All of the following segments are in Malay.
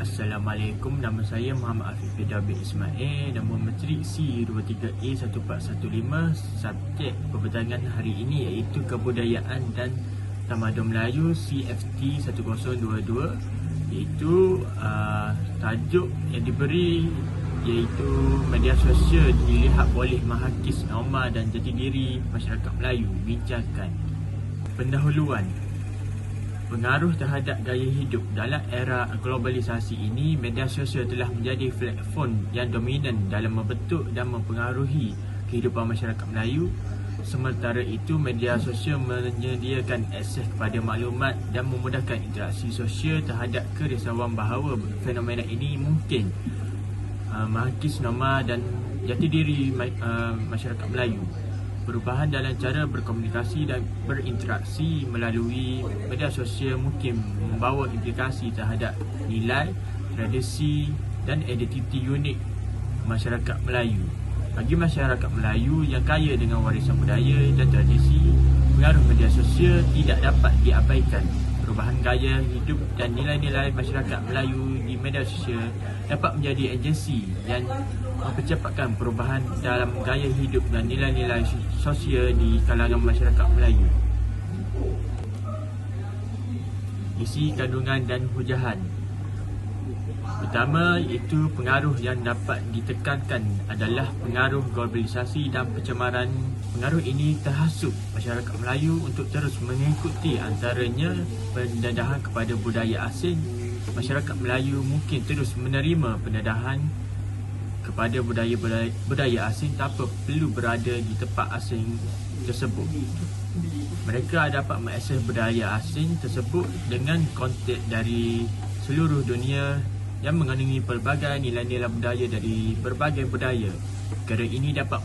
Assalamualaikum, nama saya Muhammad Afiq Fida bin Ismail, nombor matrik C23A1415. Subjek perbincangan hari ini iaitu Kebudayaan dan Tamadun Melayu CFT 1022, iaitu tajuk yang diberi iaitu media sosial dilihat boleh menghakis norma dan jati diri masyarakat Melayu. Bincangkan pendahuluan. Pengaruh terhadap gaya hidup. Dalam era globalisasi ini, media sosial telah menjadi platform yang dominan dalam membentuk dan mempengaruhi kehidupan masyarakat Melayu. Sementara itu, media sosial menyediakan akses kepada maklumat dan memudahkan interaksi sosial terhadap kerisauan bahawa fenomena ini mungkin menghakis norma dan jati diri masyarakat Melayu. Perubahan dalam cara berkomunikasi dan berinteraksi melalui media sosial mungkin membawa implikasi terhadap nilai, tradisi dan identiti unik masyarakat Melayu. Bagi masyarakat Melayu yang kaya dengan warisan budaya dan tradisi, pengaruh media sosial tidak dapat diabaikan. Perubahan gaya hidup dan nilai-nilai masyarakat Melayu di media sosial dapat menjadi agensi yang mempercepatkan perubahan dalam gaya hidup dan nilai-nilai sosial di kalangan masyarakat Melayu. Isi kandungan dan hujahan. Pertama, iaitu pengaruh yang dapat ditekankan adalah pengaruh globalisasi dan pencemaran. Pengaruh ini terhasut masyarakat Melayu untuk terus mengikuti antaranya pendedahan kepada budaya asing. Masyarakat Melayu mungkin terus menerima pendedahan kepada budaya asing tanpa perlu berada di tempat asing tersebut. Mereka dapat mengakses budaya asing tersebut dengan konteks dari seluruh dunia yang mengandungi pelbagai nilai-nilai budaya dari berbagai budaya. Perkara ini dapat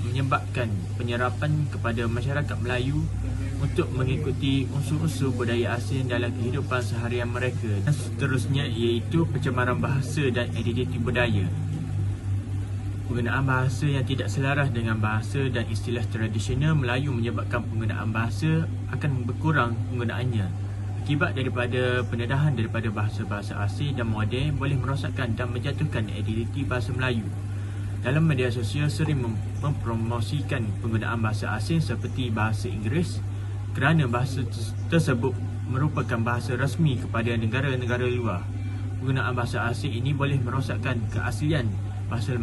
menyebabkan penyerapan kepada masyarakat Melayu untuk mengikuti unsur-unsur budaya asing dalam kehidupan seharian mereka. Dan seterusnya iaitu pencemaran bahasa dan identiti budaya. Penggunaan bahasa yang tidak selaras dengan bahasa dan istilah tradisional Melayu menyebabkan penggunaan bahasa akan berkurang penggunaannya. Akibat daripada pendedahan daripada bahasa-bahasa asing dan moden boleh merosakkan dan menjatuhkan identiti bahasa Melayu. Dalam media sosial sering mempromosikan penggunaan bahasa asing seperti bahasa Inggeris kerana bahasa tersebut merupakan bahasa rasmi kepada negara-negara luar. Penggunaan bahasa asing ini boleh merosakkan keaslian bahasa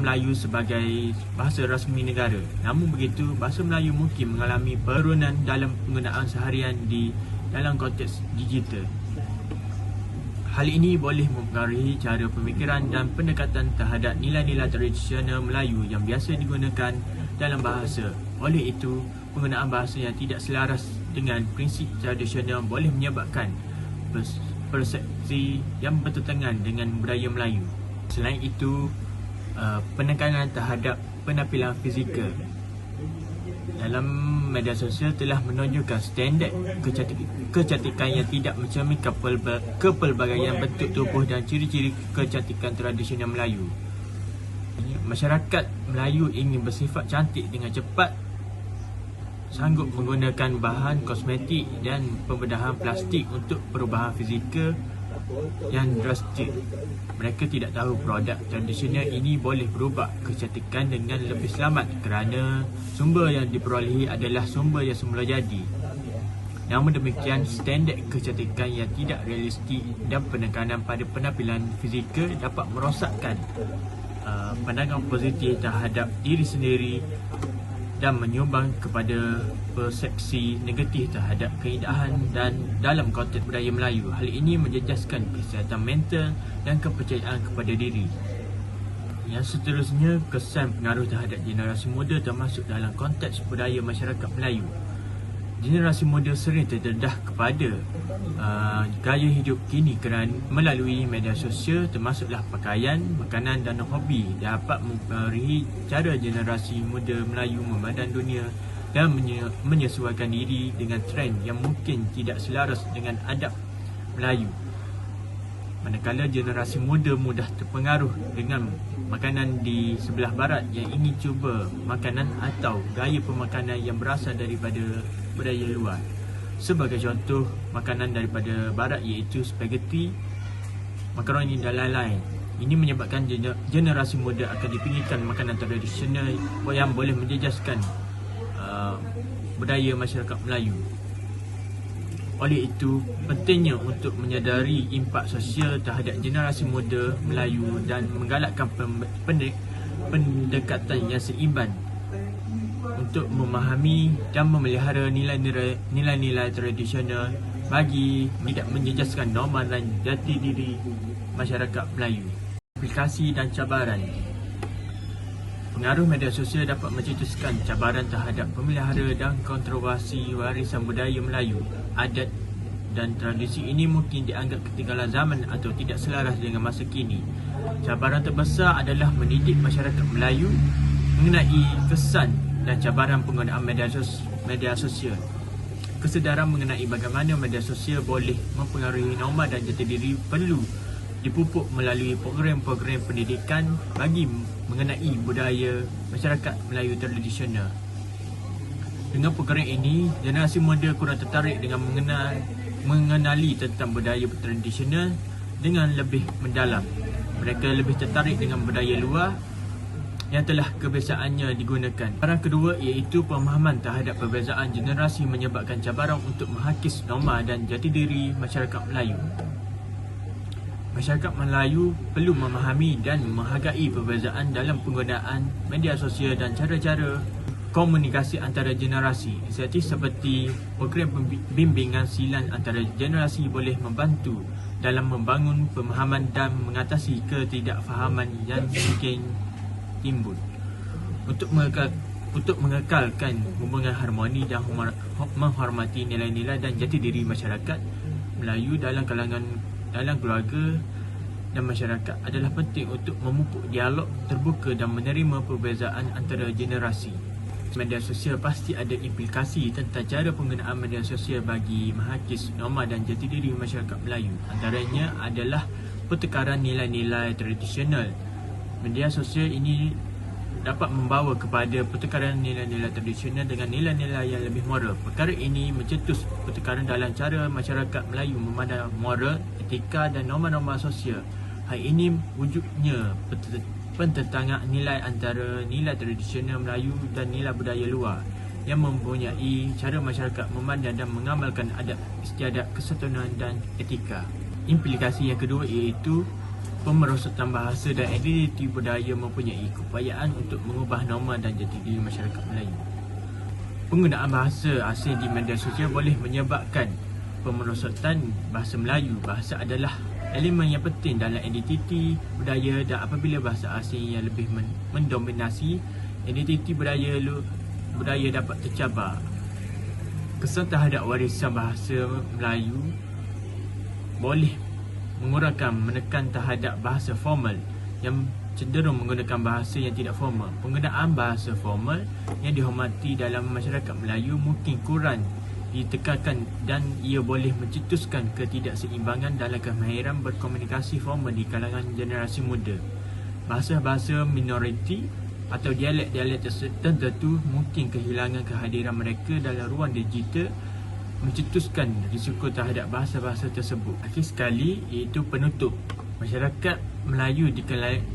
Melayu sebagai bahasa rasmi negara. Namun begitu, bahasa Melayu mungkin mengalami penurunan dalam penggunaan seharian di dalam konteks digital. Hal ini boleh mempengaruhi cara pemikiran dan pendekatan terhadap nilai-nilai tradisional Melayu yang biasa digunakan dalam bahasa. Oleh itu, penggunaan bahasa yang tidak selaras dengan prinsip tradisional boleh menyebabkan persepsi yang bertentangan dengan budaya Melayu. Selain itu, penekanan terhadap penampilan fizikal. Dalam media sosial telah menunjukkan standard kecantikan yang tidak mencerminkan kepelbagaian bentuk tubuh dan ciri-ciri kecantikan tradisional Melayu. Masyarakat Melayu ingin bersifat cantik dengan cepat, sanggup menggunakan bahan kosmetik dan pembedahan plastik untuk perubahan fizikal yang drastik. Mereka tidak tahu produk tradisional ini boleh berubah kecantikan dengan lebih selamat kerana sumber yang diperolehi adalah sumber yang semula jadi. Namun demikian, standard kecantikan yang tidak realistik dan penekanan pada penampilan fizikal dapat merosakkan pandangan positif terhadap diri sendiri dan menyumbang kepada persepsi negatif terhadap keindahan dan dalam konteks budaya Melayu. Hal ini menjejaskan kesihatan mental dan kepercayaan kepada diri. Yang seterusnya, kesan pengaruh terhadap generasi muda termasuk dalam konteks budaya masyarakat Melayu. Generasi muda sering terdedah kepada gaya hidup kini kerana melalui media sosial termasuklah pakaian, makanan dan hobi dapat mempengaruhi cara generasi muda Melayu memandang dunia dan menyesuaikan diri dengan trend yang mungkin tidak selaras dengan adab Melayu. Manakala generasi muda mudah terpengaruh dengan makanan di sebelah barat yang ingin cuba makanan atau gaya pemakanan yang berasal daripada budaya luar. Sebagai contoh, makanan daripada barat iaitu spaghetti, makaroni dan lain-lain. Ini menyebabkan generasi muda akan dipinggirkan makanan tradisional yang boleh menjejaskan budaya masyarakat Melayu. Oleh itu, pentingnya untuk menyadari impak sosial terhadap generasi muda Melayu dan menggalakkan pendekatan yang seimbang untuk memahami dan memelihara nilai-nilai tradisional bagi tidak menjejaskan norma dan jati diri masyarakat Melayu. Aplikasi dan cabaran. Pengaruh media sosial dapat mencetuskan cabaran terhadap pemelihara dan kontroversi warisan budaya Melayu. Adat dan tradisi ini mungkin dianggap ketinggalan zaman atau tidak selaras dengan masa kini. Cabaran terbesar adalah mendidik masyarakat Melayu mengenai kesan dan cabaran penggunaan media sosial. Kesedaran mengenai bagaimana media sosial boleh mempengaruhi norma dan jati diri perlu dipupuk melalui program-program pendidikan bagi mengenai budaya masyarakat Melayu tradisional. Dengan program ini, generasi muda kurang tertarik dengan mengenali tentang budaya tradisional dengan lebih mendalam. Mereka lebih tertarik dengan budaya luar yang telah kebiasaannya digunakan. Cabaran kedua iaitu pemahaman terhadap perbezaan generasi menyebabkan cabaran untuk menghakis norma dan jati diri masyarakat Melayu. Masyarakat Melayu perlu memahami dan menghargai perbezaan dalam penggunaan media sosial dan cara-cara komunikasi antara generasi. Inisiatif seperti program bimbingan silang antara generasi boleh membantu dalam membangun pemahaman dan mengatasi ketidakfahaman yang mungkin timbul. Untuk mengekalkan hubungan harmoni dan menghormati nilai-nilai dan jati diri masyarakat Melayu dalam keluarga dan masyarakat adalah penting untuk memupuk dialog terbuka dan menerima perbezaan antara generasi. Media sosial pasti ada implikasi tentang cara penggunaan media sosial bagi menghakis norma dan jati diri masyarakat Melayu. Antaranya adalah pertukaran nilai-nilai tradisional. Media sosial ini dapat membawa kepada pertukaran nilai-nilai tradisional dengan nilai-nilai yang lebih moral. Perkara ini mencetus pertukaran dalam cara masyarakat Melayu memandang moral, etika dan norma-norma sosial. Hal ini wujudnya pententangan nilai antara nilai tradisional Melayu dan nilai budaya luar yang mempunyai cara masyarakat memandang dan mengamalkan adat istiadat, kesatuan dan etika. Implikasi yang kedua iaitu pemerosotan bahasa dan identiti budaya mempunyai keupayaan untuk mengubah norma dan jati diri masyarakat Melayu. Penggunaan bahasa asing di media sosial boleh menyebabkan pemerosotan bahasa Melayu. Bahasa adalah elemen yang penting dalam identiti budaya dan apabila bahasa asing yang lebih mendominasi, identiti budaya dapat tercabar. Kesan terhadap warisan bahasa Melayu boleh mengurangkan menekan terhadap bahasa formal yang cenderung menggunakan bahasa yang tidak formal. Penggunaan bahasa formal yang dihormati dalam masyarakat Melayu mungkin kurang ditekankan dan ia boleh mencetuskan ketidakseimbangan dalam kemahiran berkomunikasi formal di kalangan generasi muda. Bahasa-bahasa minoriti atau dialek-dialek tertentu mungkin kehilangan kehadiran mereka dalam ruang digital, mencetuskan risiko terhadap bahasa-bahasa tersebut. Akhir sekali iaitu penutup. Masyarakat Melayu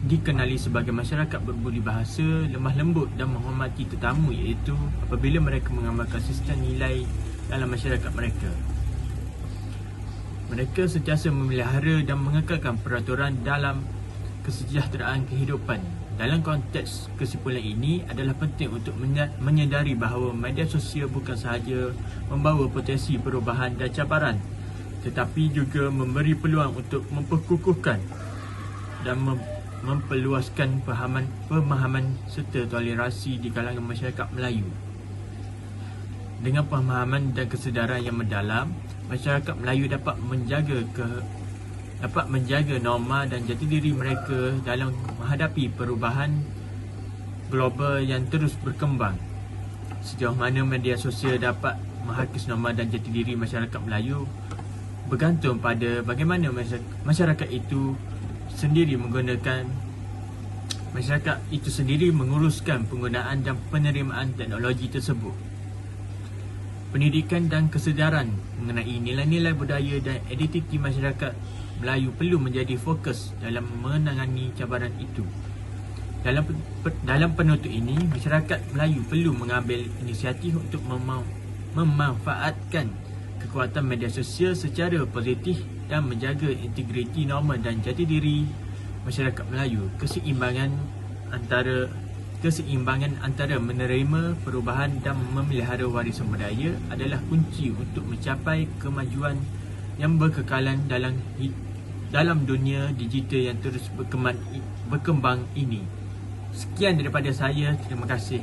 dikenali sebagai masyarakat berbudi bahasa, lemah lembut dan menghormati tetamu iaitu apabila mereka mengamalkan sistem nilai dalam masyarakat mereka. Mereka sentiasa memelihara dan mengekalkan peraturan dalam kesejahteraan kehidupan. Dalam konteks kesimpulan ini adalah penting untuk menyedari bahawa media sosial bukan sahaja membawa potensi perubahan dan cabaran, tetapi juga memberi peluang untuk memperkukuhkan dan memperluaskan pemahaman serta toleransi di kalangan masyarakat Melayu. Dengan pemahaman dan kesedaran yang mendalam, masyarakat Melayu dapat menjaga norma dan jati diri mereka dalam menghadapi perubahan global yang terus berkembang. Sejauh mana media sosial dapat menghakis norma dan jati diri masyarakat Melayu bergantung pada bagaimana masyarakat itu sendiri menguruskan penggunaan dan penerimaan teknologi tersebut. Pendidikan dan kesedaran mengenai nilai-nilai budaya dan identiti masyarakat Melayu perlu menjadi fokus dalam menangani cabaran itu. Dalam penutup ini, masyarakat Melayu perlu mengambil inisiatif untuk memanfaatkan kekuatan media sosial secara positif dan menjaga integriti norma dan jati diri masyarakat Melayu. Keseimbangan antara menerima perubahan dan memelihara warisan budaya adalah kunci untuk mencapai kemajuan yang berkekalan dalam dunia digital yang terus berkembang ini. Sekian daripada saya. Terima kasih.